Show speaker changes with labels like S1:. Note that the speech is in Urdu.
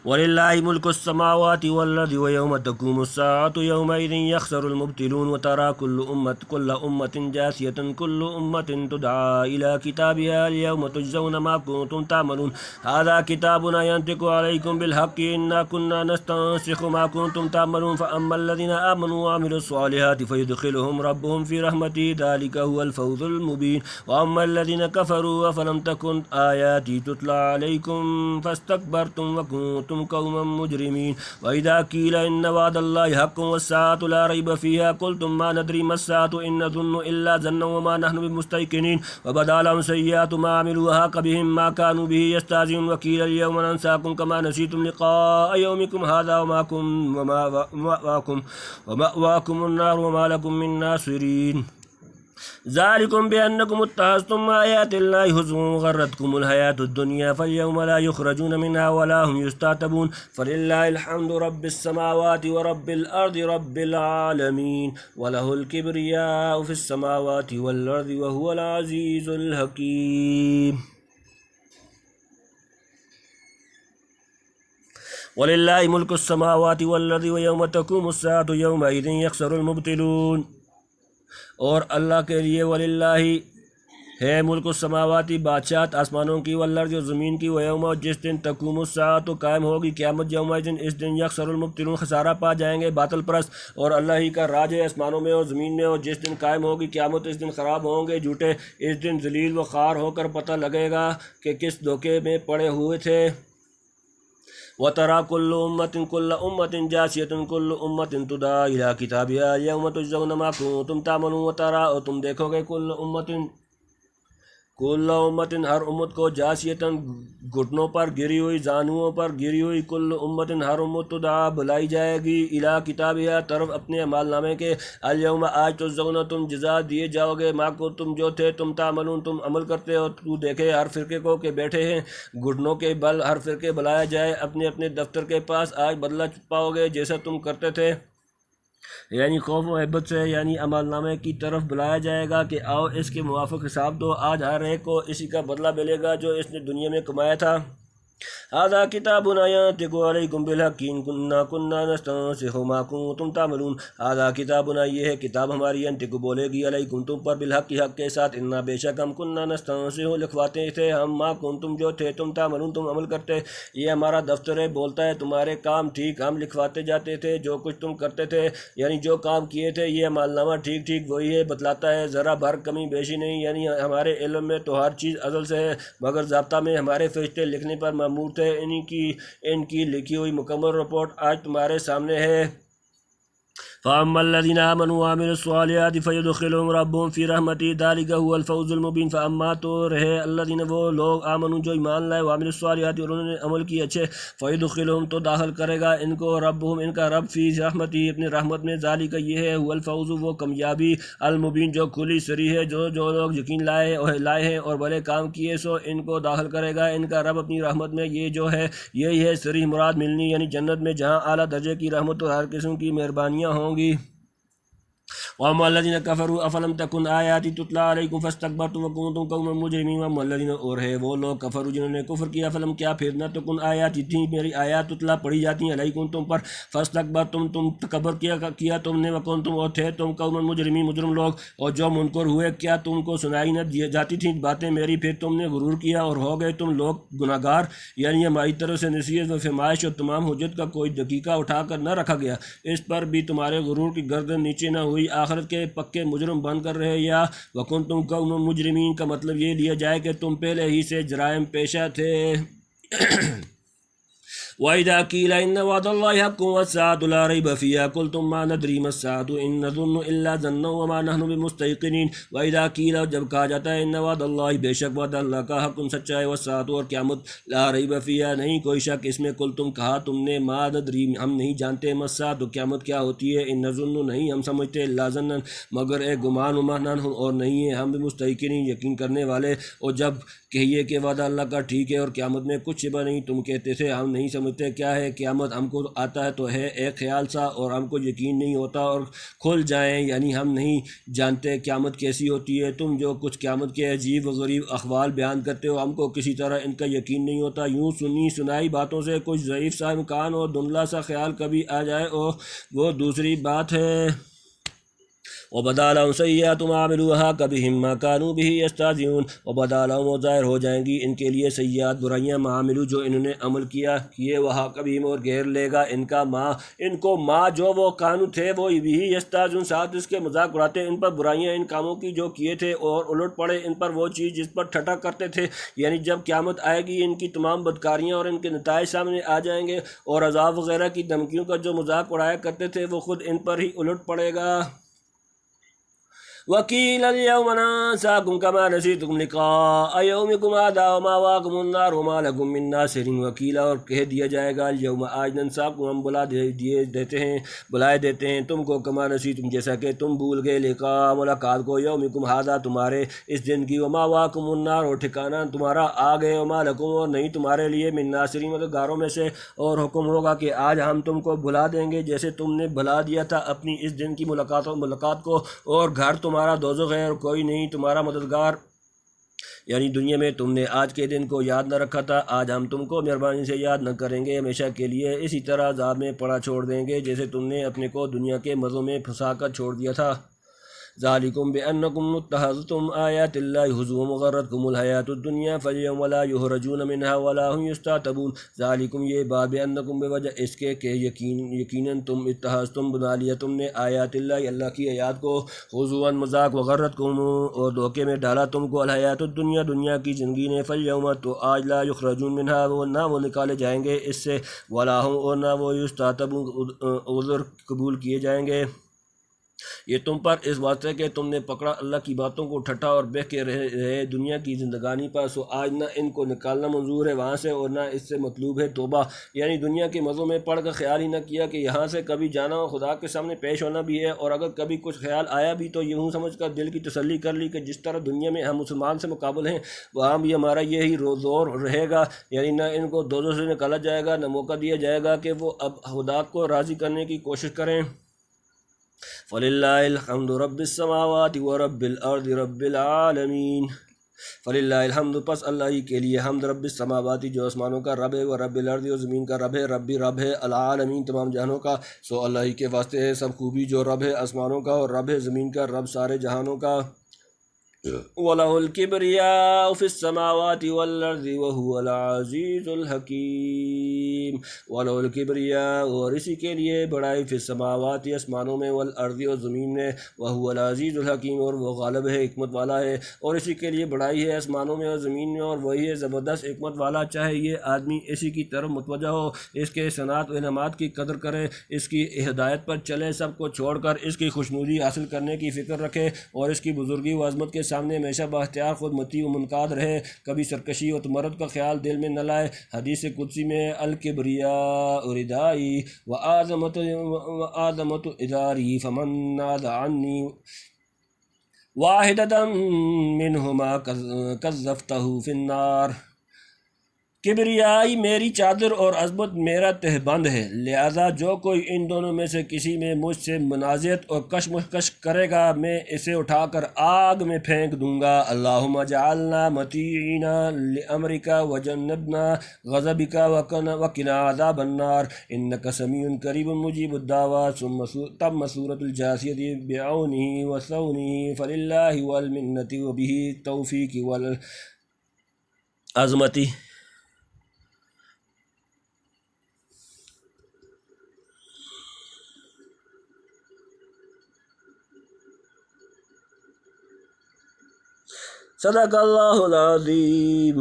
S1: وَلِلَّهِ مُلْكُ السَّمَاوَاتِ وَالْأَرْضِ وَيَوْمَ تَقُومُ السَّاعَةُ يَوْمَئِذٍ يَخْسَرُ الْمُبْطِلُونَ وَتَرَى كُلَّ أُمَّةٍ جَاثِيَةً كُلُّ أُمَّةٍ تُدْعَىٰ إِلَىٰ كِتَابِهَا الْيَوْمَ تُجْزَوْنَ مَا كُنتُمْ تَعْمَلُونَ هَٰذَا كِتَابُنَا يَنطِقُ عَلَيْكُم بِالْحَقِّ إِنَّا كُنَّا نَسْتَنسِخُ مَا كُنتُمْ تَعْمَلُونَ فَأَمَّا الَّذِينَ آمَنُوا وَعَمِلُوا الصَّالِحَاتِ فَيُدْخِلُهُمْ رَبُّهُمْ فِي رَحْمَتِهِ ذَٰلِكَ هُوَ الْفَوْزُ الْمُبِينُ وَأَمَّا الَّذِينَ كَفَرُوا أَفَلَمْ تَكُنْ آيَاتِي تُتْلَىٰ عَلَيْكُمْ فَاسْتَكْبَرْتُمْ وَكُنتُمْ قَوْمًا مُجْرِمِينَ وَإِذَا قِيلَ إِنَّ وَعْدَ اللَّهِ حَقٌّ وَالسَّاعَةُ لَا رَيْبَ فِيهَا قُلْتُم مَّا نَدْرِي مَا السَّاعَةُ إِن نَّظُنُّ إِلَّا ظَنًّا وَمَا نَحْنُ بِمُسْتَيْقِنِينَ وَبَدَا لَهُمْ سَيِّئَاتُ مَا عَمِلُوا وَحَاقَ بِهِم مَّا كَانُوا بِهِ يَسْتَهْزِئُونَ وَقِيلَ الْيَوْمَ نَنسَاكُمْ كَمَا نَسِيتُمْ لِقَاءَ يَوْمِكُمْ هَٰذَا وَمَأْوَاكُمُ النَّارُ وَمَا لَكُم مِّن نَّاصِرِينَ ذَٰلِكُم بِأَنَّكُمُ اتَّخَذْتُمْ آيَاتِ اللَّهِ هُزُوًا وَغَرَّتْكُمُ الْحَيَاةُ الدُّنْيَا فَالْيَوْمَ لَا يُخْرَجُونَ مِنْهَا وَلَا هُمْ يُسْتَعْتَبُونَ فَلِلَّهِ الْحَمْدُ رَبِّ السَّمَاوَاتِ وَرَبِّ الْأَرْضِ رَبِّ الْعَالَمِينَ وَلَهُ الْكِبْرِيَاءُ فِي السَّمَاوَاتِ وَالْأَرْضِ وَهُوَ الْعَزِيزُ الْحَكِيمُ وَلِلَّهِ مُلْكُ السَّمَاوَاتِ وَالْأَرْضِ وَيَوْمَ تَقُومُ السَّاعَةُ يَوْمَئِذٍ يَخْسَرُ الْمُبْطِلُونَ اور اللہ کے لیے وَلِلَّهِ ہے ملک السماواتی بادشاہت آسمانوں کی والارض اور زمین کی ویوم اور جس دن تقوم الساعۃ تو قائم ہوگی قیامت یومئذ اس دن یخسر المبطلون خسارہ پا جائیں گے باطل پرست اور اللہ ہی کا راج ہے آسمانوں میں اور زمین میں اور جس دن قائم ہوگی قیامت اس دن خراب ہوں گے جھوٹے اس دن ذلیل و خوار ہو کر پتہ لگے گا کہ کس دھوکے میں پڑے ہوئے تھے وَتَرَىٰ كُلُّ أُمَّةٍ جَاثِيَةً كُلُّ أُمَّةٍ تُدْعَىٰ إِلَىٰ كِتَابِهَا الْيَوْمَ تُجْزَوْنَ مَا كُنتُمْ تَعْمَلُونَ وَتَرَىٰ اور تم دیکھو گے کل امتن ہر امت کو جاسیتاً گھٹنوں پر گری ہوئی زانوؤں پر گری ہوئی کل امتن ہر امت تدعا بلائی جائے گی الی کتابہا طرف اپنے اعمال نامے کے الیوم آج تجزون تم جزا دیے جاؤ گے ما کو تم جو تھے تم تعملون تم عمل کرتے ہو تو دیکھے ہر فرقے کو کہ بیٹھے ہیں گھٹنوں کے بل ہر فرقے بلایا جائے اپنے اپنے دفتر کے پاس آج بدلہ پاؤ گے جیسا تم کرتے تھے یعنی خوف و حبت سے یعنی عمل نامے کی طرف بلایا جائے گا کہ آؤ اس کے موافق حساب دو آج ہر ایک کو اسی کا بدلہ ملے گا جو اس نے دنیا میں کمایا تھا هذا كتابنا ينطق عليكم بالحق إن كنا نستنسخ ما كنتم تعملون هذا كتابنا یہ ہے کتاب ہماری ينطق بولے گی علیکم تم پر بالحق کی حق کے ساتھ انا بے شک ہم كنا نستنسخ لکھواتے تھے ہم ما کنتم جو تھے تم تعملون تم عمل کرتے یہ ہمارا دفتر ہے بولتا ہے تمہارے کام ٹھیک ہم لکھواتے جاتے تھے جو کچھ تم کرتے تھے یعنی جو کام کیے تھے یہ عمل نامہ ٹھیک ٹھیک وہی ہے بتلاتا ہے ذرا بھر کمی بیشی نہیں یعنی ہمارے علم میں تو ہر چیز ازل سے ہے مگر ضابطہ میں ہمارے فرشتے لکھنے پر مامور تھے ان کی لکھی ہوئی مکمل رپورٹ آج تمہارے سامنے ہے فَأَمَّا الَّذِينَ آمَنُوا وَعَمِلُوا الصَّالِحَاتِ فَيُدْخِلُهُمْ رَبُّهُمْ فِي رَحْمَتِهِ ذَلِكَ هُوَ الْفَوْزُ الْمُبِينُ فَأَمَّا تو رہے الَّذِينَ وہ لوگ آمنوا جو ایمان لائے وَعَمِلُوا الصَّالِحَاتِ اور انہوں نے عمل کی اچھے فَيُدْخِلُهُمْ تو داخل کرے گا ان کو ربهم ان کا رب فی رحمتہ اپنی رحمت میں ذَلِكَ یہ ہے هُوَ الْفَوْزُ وہ کامیابی المبین جو کھلی سری ہے جو لوگ یقین لائے ہیں اور بھلے کام کیے سو ان کو داخل کرے گا ان کا رب اپنی رحمت میں یہ جو ہے یہی ہے سری مراد ملنی یعنی جنت میں جہاں اعلیٰ درجے کی رحمت اور ہر قسم کی مہربانیاں ہوں گی وَأَمَّا الَّذِينَ كَفَرُوا أَفَلَمْ تَكُنْ آيَاتِي تُتْلَىٰ عَلَيْكُمْ فَاسْتَكْبَرْتُمْ وَكُنتُمْ قَوْمًا مُجْرِمِينَ وَأَمَّا الَّذِينَ اور ہے وہ لوگ کفروا جنہوں نے کفر کیا فلم کیا پھر نہ تکن آیاتی تھیں میری آیات تتلا پڑھی جاتی ہیں علیکم تم پر فاستکبرتم تم تکبر کیا تم نے وکنتم اور تھے تم قوما مجرمین مجرم لوگ اور جو منکر ہوئے کیا تم کو سنائی نہ جاتی تھیں باتیں میری پھر تم نے غرور کیا اور ہو گئے تم لوگ گناہگار یعنی ہماری طرف سے نصیحت و فرمائش اور تمام حجت کا کوئی دقیقہ اٹھا کر نہ رکھا گیا اس پر بھی تمہارے غرور کی گردن نیچے نہ ہوئی آخرت کے پکے مجرم بن کر رہے یا وکنتم قوما مجرمین کا مطلب یہ لیا جائے کہ تم پہلے ہی سے جرائم پیشہ تھے وَإِذَا قِيلَ إِنَّ وَعْدَ اللَّهِ حَقٌّ وَالسَّاعَةُ لَا رَيْبَ فِيهَا قُلْتُم مَّا نَدْرِي مَا السَّاعَةُ إِن نَّظُنُّ إِلَّا ظَنًّا وَمَا نَحْنُ بِمُسْتَيْقِنِينَ وَإِذَا قِيلَ جب کہا جاتا ہے إِنَّ وَعْدَ اللَّهِ بے شک وعدہ اللہ کا حق سچا ہے وَالسَّاعَةُ اور قیامت لا ریب فیہا نہیں کوئی شک اس میں قل تم کہا تم نے ما ندری ہم نہیں جانتے ما الساعۃ قیامت کیا ہوتی ہے ان نظن نہیں ہم سمجھتے الا ظنا مگر ایک گمان ومہنن اور نہیں ہے ہم بمستیقنین یقین کرنے والے اور جب کہیے کہ وعدہ اللہ کا ٹھیک ہے اور قیامت میں کچھ شبہ نہیں تم کہتے تھے ہم نہیں سمجھتے کیا ہے قیامت ہم کو آتا ہے تو ہے ایک خیال سا اور ہم کو یقین نہیں ہوتا اور کھل جائیں، یعنی ہم نہیں جانتے قیامت کیسی ہوتی ہے۔ تم جو کچھ قیامت کے عجیب و غریب احوال بیان کرتے ہو ہم کو کسی طرح ان کا یقین نہیں ہوتا۔ یوں سنی سنائی باتوں سے کچھ ضعیف سا امکان اور دھندلا سا خیال کبھی آ جائے اور وہ دوسری بات ہے۔ وَبَدَا لَهُمْ سَيِّئَاتُ مَا عَمِلُوا كَبِهِمْ مَا كَانُوا بِهِ يَسْتَهْزِئُونَ وَبَدَا لَهُمْ، اور ظاہر ہو جائیں گی ان کے لیے سیئات برائیاں، ما عملوا جو انہوں نے عمل کیے وَحَاقَ اور گھیر لے گا ان کا ما ان کو ما جو وہ کانو تھے وہ بھی یستہزئون ساتھ اس کے مذاق اڑاتے ان پر برائیاں ان کاموں کی جو کیے تھے، اور الٹ پڑے ان پر وہ چیز جس پر ٹھٹھا کرتے تھے۔ یعنی جب قیامت آئے گی ان کی تمام بدکاریاں اور ان کے نتائج سامنے آ جائیں گے، اور عذاب وغیرہ کی دھمکیوں کا جو مذاق اڑایا کرتے تھے وہ خود ان پر ہی الٹ پڑے گا۔ وَقِيلَ الْيَوْمَ نَنسَاكُمْ كَمَا نَسِيتُمْ لِقَاءَ يَوْمِكُمْ هَٰذَا وَمَأْوَاكُمُ النَّارُ وَمَا لَكُم مِّن نَّاصِرِينَ۔ وَقِيلَ، اور کہہ دیا جائے گا، الْيَوْمَ آج نَنسَاكُمْ ہم بلائے دیتے ہیں تم کو، کما نسیتم جیسا کہ تم بھول گئے، لقاء ملاقات کو، یومکم ھذا تمہارے اس دن کی، ومأواکم النار اور ٹھکانہ تمہارا آگ ہے، وما لکم اور نہیں تمہارے لیے، من ناصرین مددگاروں میں سے۔ اور حکم ہوگا کہ آج ہم تم کو بھلا دیں گے جیسے تم نے بھلا دیا تھا اپنی اس دن کی ملاقات کو، اور گھر تمہارا دوزخ ہے اور کوئی نہیں تمہارا مددگار۔ یعنی دنیا میں تم نے آج کے دن کو یاد نہ رکھا تھا، آج ہم تم کو مہربانی سے یاد نہ کریں گے ہمیشہ کے لیے، اسی طرح عذاب میں پڑا چھوڑ دیں گے جیسے تم نے اپنے کو دنیا کے مزوں میں پھنسا کر چھوڑ دیا تھا۔ ذالکم بأنکم اتخذتم آیات اللہ ہزوا وغرتکم الحیاۃ الدنیا فالیوم لا یخرجون منها ولا هم یستعتبون۔ ذالکم یہ بات، بأنکم بوجہ اس کے کہ یقیناً تم اتخذتم بنا لیا تم نے آیات اللہ اللہ کی آیات کو، ہزوا مذاق، وغرتکم اور دھوکے میں ڈالا تم کو، الحیاۃ الدنیا دنیا کی زندگی نے، فالیوم تو آج، لا یخرجون منها نہ وہ نکالے جائیں گے اس سے، ولا هم اور نہ وہ یستعتبون عذر قبول کیے جائیں گے۔ یہ تم پر اس واسطے کہ تم نے پکڑا اللہ کی باتوں کو ٹھٹھا اور بہہ کے رہے دنیا کی زندگانی پر، سو آج نہ ان کو نکالنا منظور ہے وہاں سے اور نہ اس سے مطلوب ہے توبہ۔ یعنی دنیا کے مزوں میں پڑھ کر خیال ہی نہ کیا کہ یہاں سے کبھی جانا اور خدا کے سامنے پیش ہونا بھی ہے، اور اگر کبھی کچھ خیال آیا بھی تو یوں سمجھ کر دل کی تسلی کر لی کہ جس طرح دنیا میں ہم مسلمان سے مقابل ہیں وہاں بھی ہمارا یہی زور رہے گا۔ یعنی نہ ان کو دوزخ سے نکالا جائے گا، نہ موقع دیا جائے گا کہ وہ اب خدا کو راضی کرنے کی کوشش کریں۔ فَلِلَّهِ الْحَمْدُ رَبِّ السَّمَاوَاتِ وَرَبِّ الْأَرْضِ رَبِّ الْعَالَمِينَ۔ فَلِلَّهِ الْحَمْدُ پس اللہ ہی کے لیے حمد، رب السماواتی جو آسمانوں کا رب ہے، ورب الارض اور زمین کا رب ہے، رب ہے العالمین تمام جہانوں کا، سو اللہ ہی کے واسطے ہے سب خوبی جو رب ہے آسمانوں کا اور رب ہے زمین کا، رب سارے جہانوں کا۔ وَلَهُ الْكِبْرِيَاءُ فِي السَّمَاوَاتِ وَالْأَرْضِ وَهُوَ الْعَزِيزُ الْحَكِيمُ۔ وَلَهُ الْكِبْرِيَاءُ اور اسی کے لیے بڑائی، فی السماوات آسمانوں میں، والارض اور زمین میں، وَهُوَ الْعَزِيزُ الْحَكِيمُ اور وہ غالب ہے حکمت والا ہے، اور اسی کے لیے بڑائی ہے آسمانوں میں اور زمین میں، اور وہی ہے زبردست حکمت والا۔ چاہے یہ آدمی اسی کی طرف متوجہ ہو، اس کے صنعت و انعامات کی قدر کرے، اس کی ہدایت پر چلے، سب کو چھوڑ کر اس کی خوشنودی حاصل کرنے کی فکر رکھے، اور اس کی بزرگی و عظمت کے سامنے ہمیشہ بااختیار خود مطیع و منقاد رہے، کبھی سرکشی و تمرد کا خیال دل میں نہ لائے۔ حدیث قدسی میں، الکبریاء ردائی وعظمت ازاری فمن نازع عنی واحدۃ منہما قذفتہ فی النار۔ کبریائی میری چادر اور عظمت میرا تہبند ہے، لہذا جو کوئی ان دونوں میں سے کسی میں مجھ سے منازعت اور کشمکش کرے گا میں اسے اٹھا کر آگ میں پھینک دوں گا۔ اللہم اجعلنا مطیعین لامرک وجنبنا غضبک وقنا عذاب النار انک سمیع قریب مجیب الدعوات۔ تم سورۃ الجاثیة بعونہ وثونہ فللہ والمنۃ وبہ التوفیق والعظمت۔ صدق اللہ العظیم۔